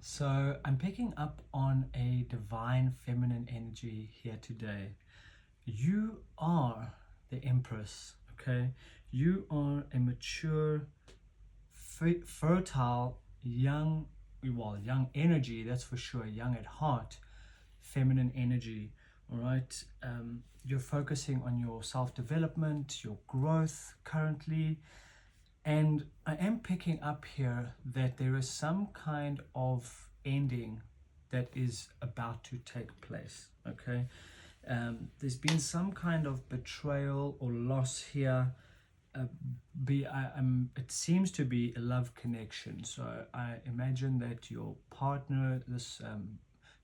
So I'm picking up on a divine feminine energy here today. You are the Empress, okay? You are a mature, fertile, young energy, that's for sure, young at heart, feminine energy, all right? You're focusing on your self-development, your growth currently, and I am picking up here that there is some kind of ending that is about to take place. Okay. There's been some kind of betrayal or loss here. It seems to be a love connection. So I imagine that your partner, this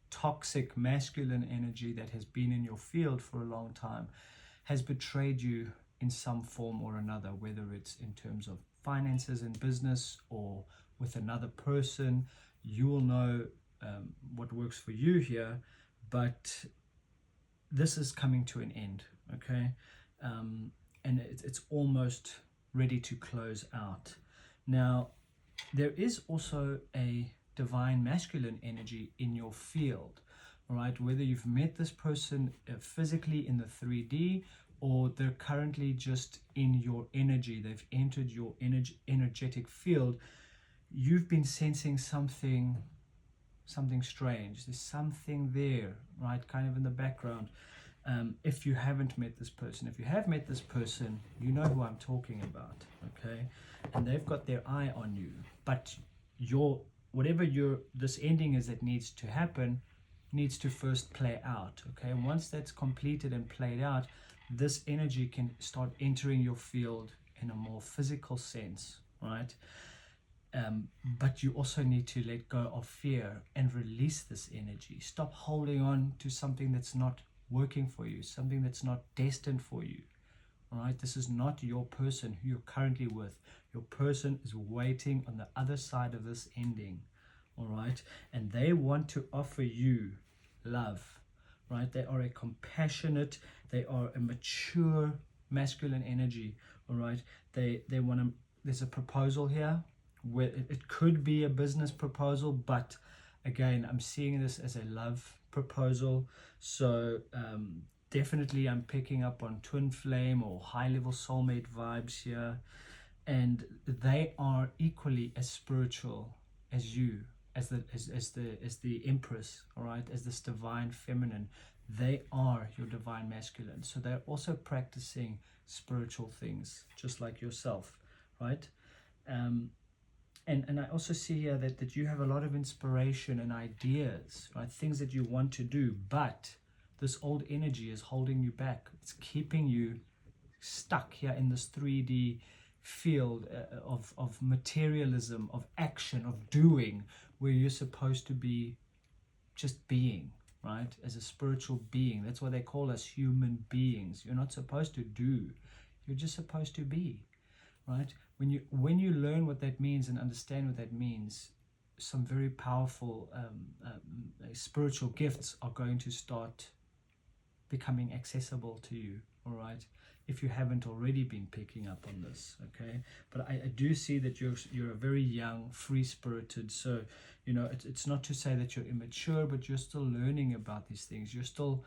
toxic masculine energy that has been in your field for a long time, has betrayed you in some form or another, whether it's in terms of finances and business or with another person. You will know what works for you here, but this is coming to an end, okay? And it's almost ready to close out. Now, there is also a divine masculine energy in your field, all right? Whether you've met this person physically in the 3D, or they're currently just in your energy, they've entered your energetic field, you've been sensing something strange. There's something there, right? Kind of in the background. If you haven't met this person, if you have met this person, you know who I'm talking about, okay? And they've got their eye on you, but this ending is that needs to happen, needs to first play out, okay? And once that's completed and played out, this energy can start entering your field in a more physical sense, right? But you also need to let go of fear and release this energy. Stop holding on to something that's not working for you, something that's not destined for you. All right, this is not your person who you're currently with. Your person is waiting on the other side of this ending. All right, and they want to offer you love. Right, they are a compassionate, they are a mature masculine energy. All right, they want to. There's a proposal here where it could be a business proposal, but again, I'm seeing this as a love proposal. So definitely I'm picking up on twin flame or high level soulmate vibes here, and they are equally as spiritual as you, as the Empress, all right, as this divine feminine. They are your divine masculine, so they're also practicing spiritual things just like yourself, right? And I also see here that you have a lot of inspiration and ideas, right? Things that you want to do, but this old energy is holding you back. It's keeping you stuck here in this 3D field of materialism, of action, of doing, where you're supposed to be just being, right? As a spiritual being. That's why they call us human beings. You're not supposed to do. You're just supposed to be. Right? When you learn what that means and understand what that means, some very powerful spiritual gifts are going to start becoming accessible to you. All right, if you haven't already been picking up on this, okay. But I do see that you're a very young, free-spirited. So it's not to say that you're immature, but you're still learning about these things. You're still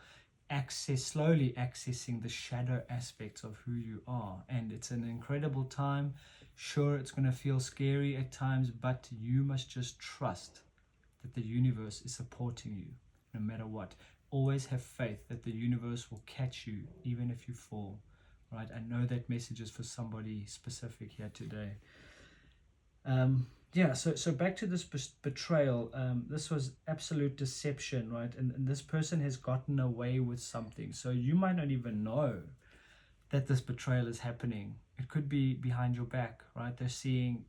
slowly accessing the shadow aspects of who you are, and it's an incredible time. Sure, it's going to feel scary at times, but you must just trust that the universe is supporting you no matter what. Always have faith that the universe will catch you even if you fall, right? I know that message is for somebody specific here today. So back to this betrayal. This was absolute deception, right? And this person has gotten away with something. So you might not even know that this betrayal is happening. It could be behind your back, right? They're seeing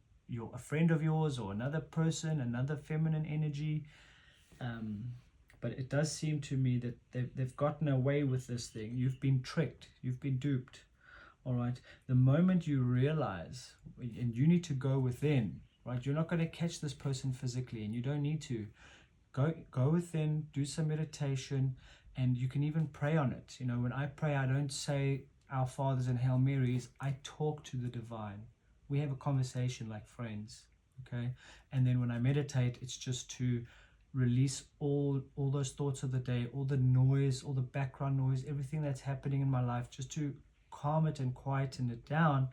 a friend of yours or another person, another feminine energy. But it does seem to me that they've gotten away with this thing. You've been tricked. You've been duped. All right. The moment you realize, and you need to go within, right? You're not going to catch this person physically, and you don't need to. Go within, do some meditation, and you can even pray on it. When I pray, I don't say Our Fathers and Hail Marys. I talk to the divine. We have a conversation like friends, okay? And then when I meditate, it's just to release all those thoughts of the day, all the noise, all the background noise, everything that's happening in my life, just to calm it and quieten it down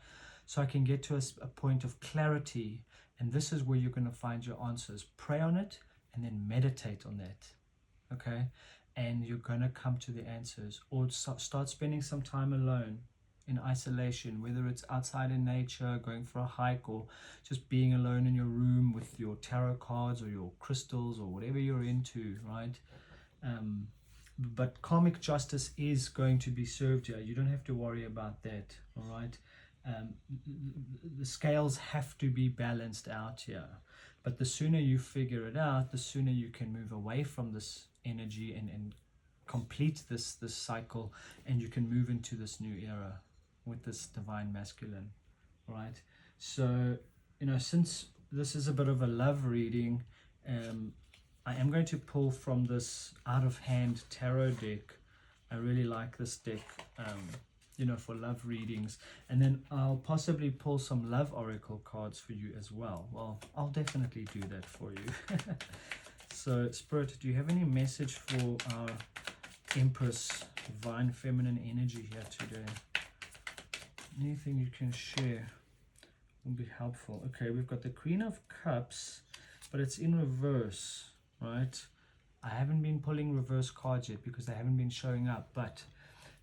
so I can get to a point of clarity. And this is where you're going to find your answers. Pray on it and then meditate on that, okay? And you're going to come to the answers. Or start spending some time alone in isolation, whether it's outside in nature, going for a hike, or just being alone in your room with your tarot cards or your crystals or whatever you're into, right? But karmic justice is going to be served here. You don't have to worry about that, all right? The scales have to be balanced out here. But the sooner you figure it out, the sooner you can move away from this energy and complete this cycle, and you can move into this new era with this divine masculine, right? So, you know, since this is a bit of a love reading, I am going to pull from this Out of Hand tarot deck. I really like this deck, you know, for love readings. And then I'll possibly pull some love oracle cards for you as well. Well, I'll definitely do that for you. So, Spirit, do you have any message for our Empress, divine feminine energy here today? Anything you can share will be helpful. Okay, we've got the Queen of Cups, but it's in reverse, right? I haven't been pulling reverse cards yet because they haven't been showing up. But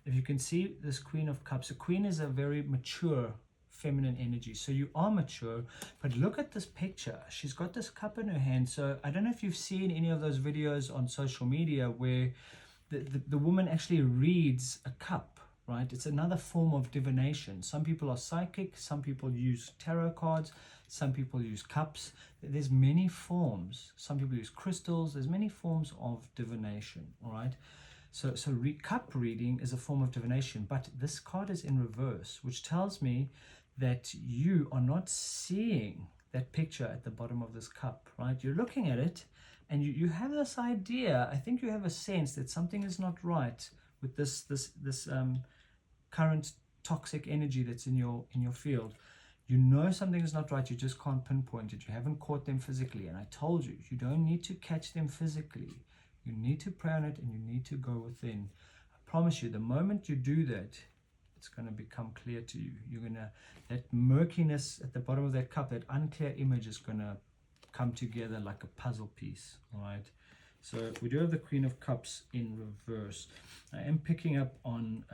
if you can see this Queen of Cups, a queen is a very mature feminine energy. So you are mature, but look at this picture. She's got this cup in her hand. So I don't know if you've seen any of those videos on social media where the woman actually reads a cup. Right? It's another form of divination. Some people are psychic, some people use tarot cards, some people use cups. There's many forms. Some people use crystals. There's many forms of divination, all right? So cup reading is a form of divination, but this card is in reverse, which tells me that you are not seeing that picture at the bottom of this cup, right? You're looking at it and you have this idea. I think you have a sense that something is not right with this current toxic energy that's in your field. You know something is not right, you just can't pinpoint it. You haven't caught them physically, and I told you, you don't need to catch them physically. You need to pray on it and you need to go within. I promise you, the moment you do that, it's going to become clear to you. You're going to, that murkiness at the bottom of that cup, that unclear image is going to come together like a puzzle piece, all right? So we do have the Queen of Cups in reverse. I am picking up on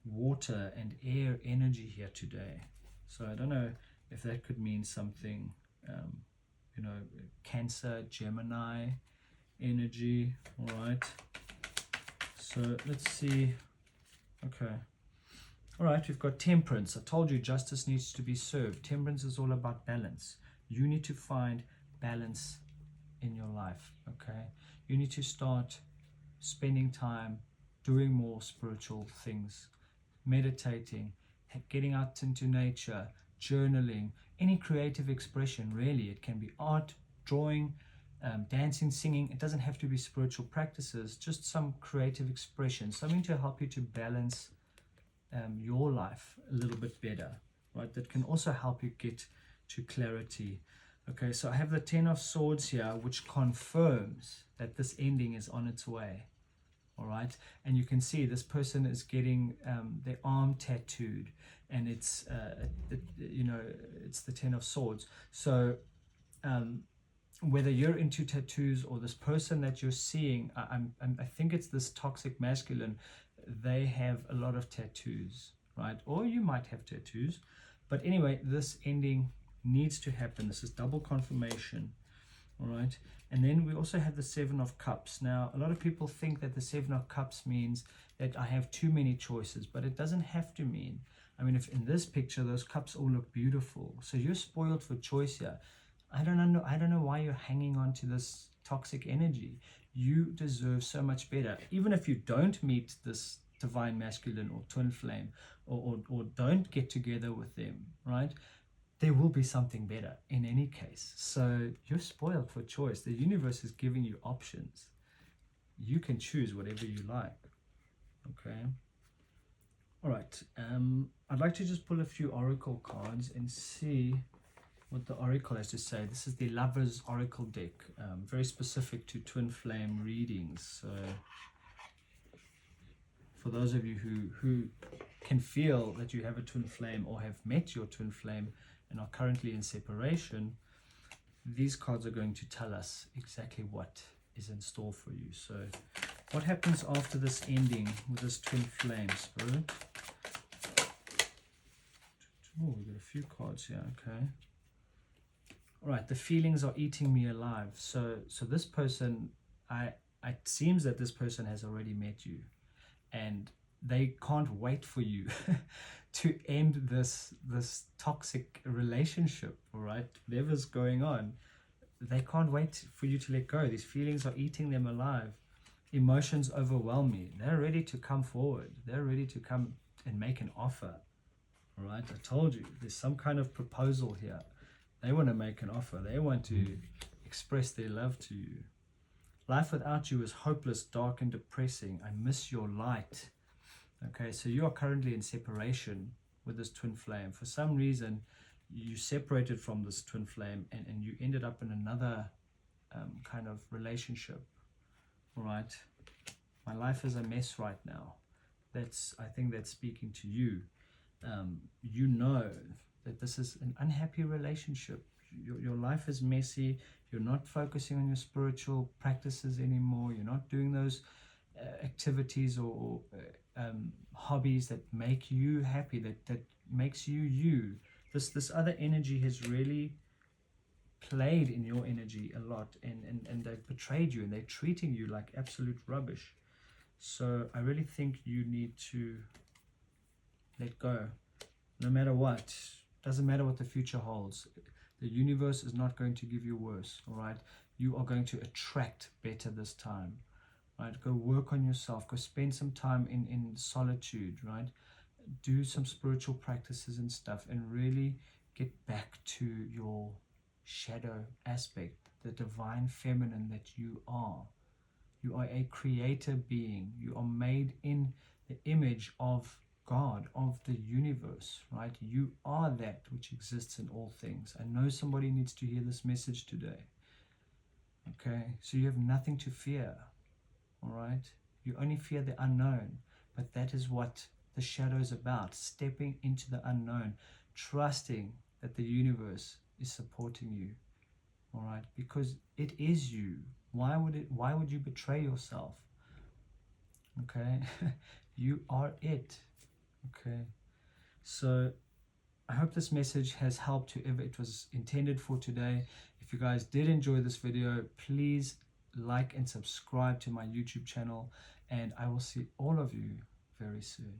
water and air energy here today. So I don't know if that could mean something, you know, Cancer, Gemini energy, all right? So let's see. Okay. All right, we've got Temperance. I told you justice needs to be served. Temperance is all about balance. You need to find balance in your life, okay? You need to start spending time doing more spiritual things, meditating, getting out into nature, journaling, any creative expression, really. It can be art, drawing, dancing, singing. It doesn't have to be spiritual practices, just some creative expression, something to help you to balance your life a little bit better, right? That can also help you get to clarity. Okay, so I have the Ten of Swords here, which confirms that this ending is on its way. All right, and you can see this person is getting their arm tattooed, and it's you know, it's the Ten of Swords. So whether you're into tattoos or this person that you're seeing, I think it's this toxic masculine. They have a lot of tattoos, right? Or you might have tattoos, but anyway, this ending needs to happen. This is double confirmation, all right? And then we also have the Seven of Cups. Now, a lot of people think that the Seven of Cups means that I have too many choices, but it doesn't have to mean. I mean, if in this picture, those cups all look beautiful. So you're spoiled for choice here. I don't know why you're hanging on to this toxic energy. You deserve so much better. Even if you don't meet this divine masculine or twin flame, or don't get together with them, right? There will be something better in any case. So you're spoiled for choice. The universe is giving you options. You can choose whatever you like. Okay. All right. I'd like to just pull a few oracle cards and see what the oracle has to say. This is the Lovers Oracle deck, very specific to twin flame readings. So for those of you who can feel that you have a twin flame or have met your twin flame and are currently in separation, these cards are going to tell us exactly what is in store for you. So what happens after this ending with this twin flame, Spirit? Oh, we've got a few cards here. Okay. All right, the feelings are eating me alive. So this person, it seems that this person has already met you, and they can't wait for you to end this toxic relationship. All right, whatever's going on, they can't wait for you to let go. These feelings are eating them alive. Emotions overwhelm me. They're ready to come forward. They're ready to come and make an offer. All right, I told you, there's some kind of proposal here. They want to make an offer. They want to express their love to you. Life without you is hopeless, dark, and depressing. I miss your light. Okay, so you are currently in separation with this twin flame. For some reason, you separated from this twin flame and you ended up in another kind of relationship. All right, my life is a mess right now. I think that's speaking to you. You know that this is an unhappy relationship. Your life is messy. You're not focusing on your spiritual practices anymore. You're not doing those activities or hobbies that make you happy, that makes you you. This other energy has really played in your energy a lot, and they've betrayed you, and they're treating you like absolute rubbish. So I really think you need to let go. No matter what, doesn't matter what the future holds. The universe is not going to give you worse, all right? You are going to attract better this time, right? Go work on yourself. Go spend some time in solitude, right? Do some spiritual practices and stuff, and really get back to your shadow aspect, the divine feminine that you are. You are a creator being. You are made in the image of God, of the universe, right? You are that which exists in all things. I know somebody needs to hear this message today. Okay, so you have nothing to fear, all right? You only fear the unknown, but that is what the shadow is about, stepping into the unknown, trusting that the universe is supporting you, all right? Because it is you. Why would you betray yourself? Okay, you are it. Okay, so I hope this message has helped whoever it was intended for today. If you guys did enjoy this video, please like and subscribe to my YouTube channel, and I will see all of you very soon.